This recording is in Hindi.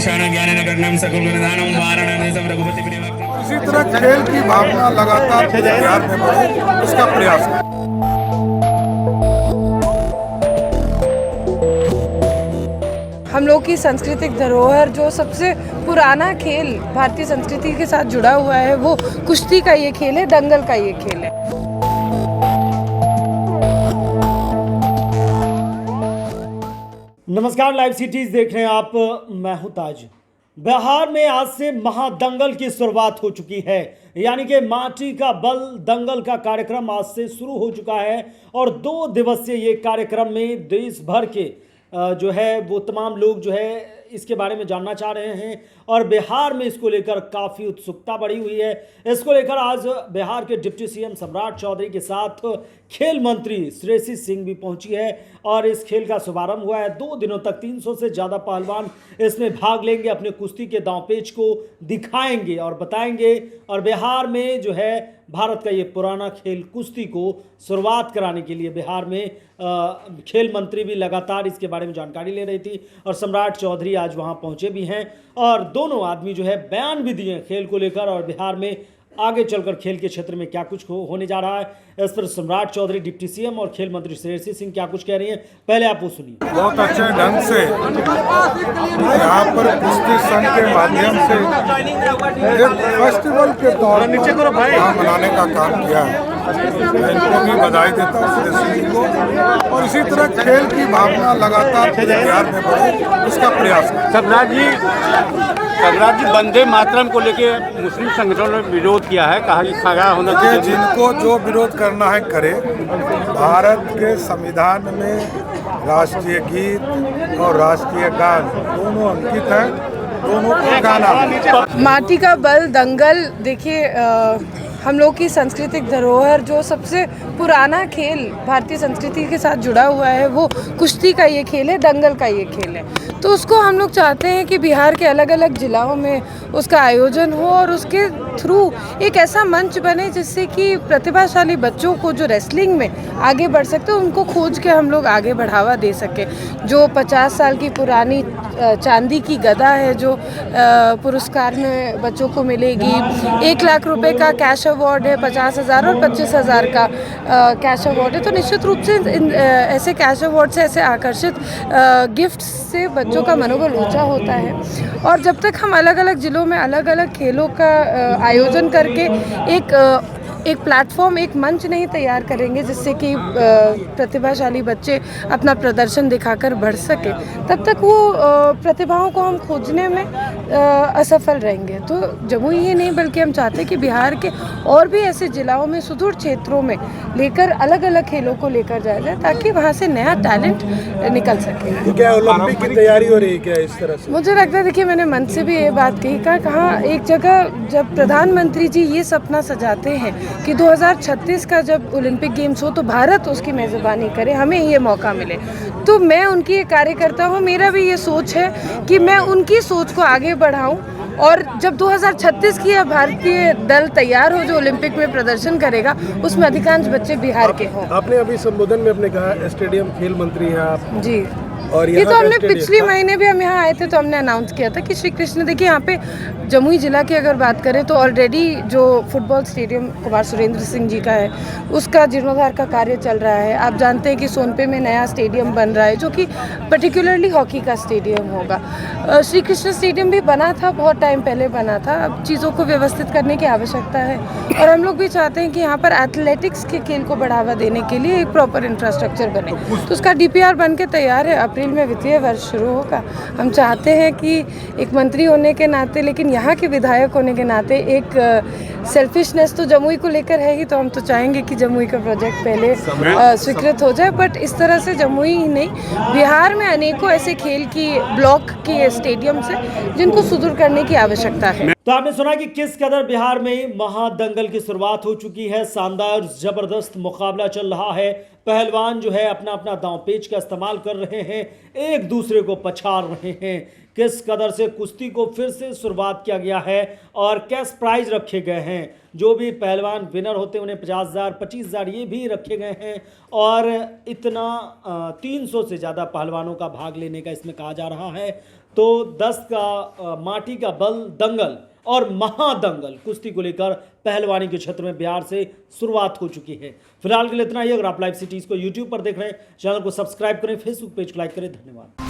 इसी तरह खेल की भावना लगातार बिहार में बढ़े, इसका प्रयास है। हम लोग की सांस्कृतिक धरोहर जो सबसे पुराना खेल भारतीय संस्कृति के साथ जुड़ा हुआ है वो कुश्ती का ये खेल है, दंगल का ये खेल है। नमस्कार, लाइव सिटीज देख रहे हैं आप। मैं हूं ताज। बिहार में आज से महादंगल की शुरुआत हो चुकी है, यानी कि माटी का बल दंगल का कार्यक्रम आज से शुरू हो चुका है। और 2 दिवसीय ये कार्यक्रम में देश भर के जो है वो तमाम लोग जो है इसके बारे में जानना चाह रहे हैं और बिहार में इसको लेकर काफ़ी उत्सुकता बढ़ी हुई है। इसको लेकर आज बिहार के डिप्टी सीएम सम्राट चौधरी के साथ खेल मंत्री श्रेयसी सिंह भी पहुंची है और इस खेल का शुभारंभ हुआ है। 2 दिनों तक 300 से ज़्यादा पहलवान इसमें भाग लेंगे, अपने कुश्ती के दांवपेच को दिखाएंगे और बताएंगे। और बिहार में जो है भारत का ये पुराना खेल कुश्ती को शुरुआत कराने के लिए बिहार में खेल मंत्री भी लगातार इसके बारे में जानकारी ले रही थी और सम्राट चौधरी आज वहाँ पहुँचे भी हैं और दोनों आदमी जो है बयान भी दिए खेल को लेकर और बिहार में आगे चलकर खेल के क्षेत्र में क्या कुछ होने जा रहा है। इस पर सम्राट चौधरी, डिप्टी सीएम और खेल मंत्री श्रेयसी सिंह क्या कुछ कह रही हैं, पहले आप वो सुनिए। बहुत अच्छे ढंग से यहाँ पर कुश्ती संघ के माध्यम से एक फेस्टिवल के तौर पर यहाँ मनाने का काम किया है। मैं इनको भी बधाई देता हूँ, श्रेयसी जी को। और इसी तरह खेल की भावना लगातार बिहार में बढ़े, इसका प्रयास है। सम्राट जी वंदे मातरम को लेके मुस्लिम संगठनों ने विरोध किया है, कहा कि खड़ा होना चाहिए। जिनको जो विरोध करना है करे। भारत के संविधान में राष्ट्रीय गीत और राष्ट्रीय गान दोनों अंकित हैं, दोनों को गाना। माटी का बल दंगल, देखिए हम लोग की सांस्कृतिक धरोहर जो सबसे पुराना खेल भारतीय संस्कृति के साथ जुड़ा हुआ है वो कुश्ती का ये खेल है, दंगल का ये खेल है। तो उसको हम लोग चाहते हैं कि बिहार के अलग अलग जिलों में उसका आयोजन हो और उसके थ्रू एक ऐसा मंच बने जिससे कि प्रतिभाशाली बच्चों को जो रेसलिंग में आगे बढ़ सकते हैं उनको खोज के हम लोग आगे बढ़ावा दे सकें। जो 50 साल की पुरानी चांदी की गदा है जो पुरस्कार में बच्चों को मिलेगी, 1 लाख रुपए का कैश अवार्ड है, 50,000 और 25,000 का कैश अवार्ड है। तो निश्चित रूप से ऐसे कैश अवार्ड से, ऐसे आकर्षित गिफ्ट से बच्चों का मनोबल ऊंचा होता है। और जब तक हम अलग अलग ज़िलों में अलग अलग खेलों का आयोजन करके एक प्लेटफॉर्म, एक मंच नहीं तैयार करेंगे जिससे कि प्रतिभाशाली बच्चे अपना प्रदर्शन दिखाकर बढ़ सके, तब तक वो प्रतिभाओं को हम खोजने में असफल रहेंगे। तो जमुई ही नहीं बल्कि हम चाहते हैं कि बिहार के और भी ऐसे जिलों में, सुदूर क्षेत्रों में लेकर अलग अलग खेलों को लेकर जाया जाए ताकि वहाँ से नया टैलेंट निकल सके। तो क्या ओलंपिक की तैयारी हो रही है क्या इस तरह से? मुझे लगता है, देखिए मैंने मन से भी ये बात कही, कहा एक जगह जब प्रधानमंत्री जी ये सपना सजाते हैं कि 2036 का जब ओलंपिक गेम्स हो तो भारत उसकी मेज़बानी करे, हमें ये मौका मिले, तो मैं उनकी एक कार्यकर्ता हूँ। मेरा भी ये सोच है कि मैं उनकी सोच को आगे बढ़ाऊँ और जब 2036 की भारतीय दल तैयार हो जो ओलंपिक में प्रदर्शन करेगा उसमें अधिकांश बच्चे बिहार के हों। आपने अभी संबोधन में अपने कहा स्टेडियम खेल मंत्री हैं आप जी, और ये तो हमने पिछले महीने भी हम यहाँ आए थे तो हमने अनाउंस किया था कि श्री कृष्ण, देखिए यहाँ पे जमुई जिला की अगर बात करें तो ऑलरेडी जो फुटबॉल स्टेडियम कुमार सुरेंद्र सिंह जी का है उसका जीर्णोद्धार का कार्य चल रहा है। आप जानते हैं कि सोनपे में नया स्टेडियम बन रहा है जो कि पर्टिकुलरली हॉकी का स्टेडियम होगा। श्री कृष्ण स्टेडियम भी बना था, बहुत टाइम पहले बना था, अब चीज़ों को व्यवस्थित करने की आवश्यकता है। और हम लोग भी चाहते हैं कि यहाँ पर एथलेटिक्स के खेल को बढ़ावा देने के लिए एक प्रॉपर इंफ्रास्ट्रक्चर बने, तो उसका DPR बन के तैयार है। अप्रैल में वित्तीय वर्ष शुरू होगा। हम चाहते हैं कि एक मंत्री होने के नाते, लेकिन यहाँ के विधायक होने के नाते एक सेल्फिशनेस तो जमुई को लेकर है ही, तो हम तो चाहेंगे कि जमुई का प्रोजेक्ट पहले स्वीकृत हो जाए। बट इस तरह से जमुई ही नहीं, बिहार में अनेकों ऐसे खेल की ब्लॉक के स्टेडियम्स हैं जिनको सुदूर करने की आवश्यकता है। तो आपने सुना कि किस कदर बिहार में महादंगल की शुरुआत हो चुकी है। शानदार जबरदस्त मुकाबला चल रहा है। पहलवान जो है अपना अपना दांवपेच का इस्तेमाल कर रहे हैं, एक दूसरे को पछाड़ रहे हैं। किस कदर से कुश्ती को फिर से शुरुआत किया गया है और कैश प्राइज रखे गए हैं। जो भी पहलवान विनर होते हैं उन्हें 50,000, 25,000 ये भी रखे गए हैं और इतना 300 से ज़्यादा पहलवानों का भाग लेने का इसमें कहा जा रहा है। तो 10 का माटी का बल दंगल और महादंगल कुश्ती को लेकर पहलवानी के क्षेत्र में बिहार से शुरुआत हो चुकी है। फिलहाल के लिए इतना ही। अगर आप लाइव सिटीज को यूट्यूब पर देख रहे हैं, चैनल को सब्सक्राइब करें, फेसबुक पेज को लाइक करें। धन्यवाद।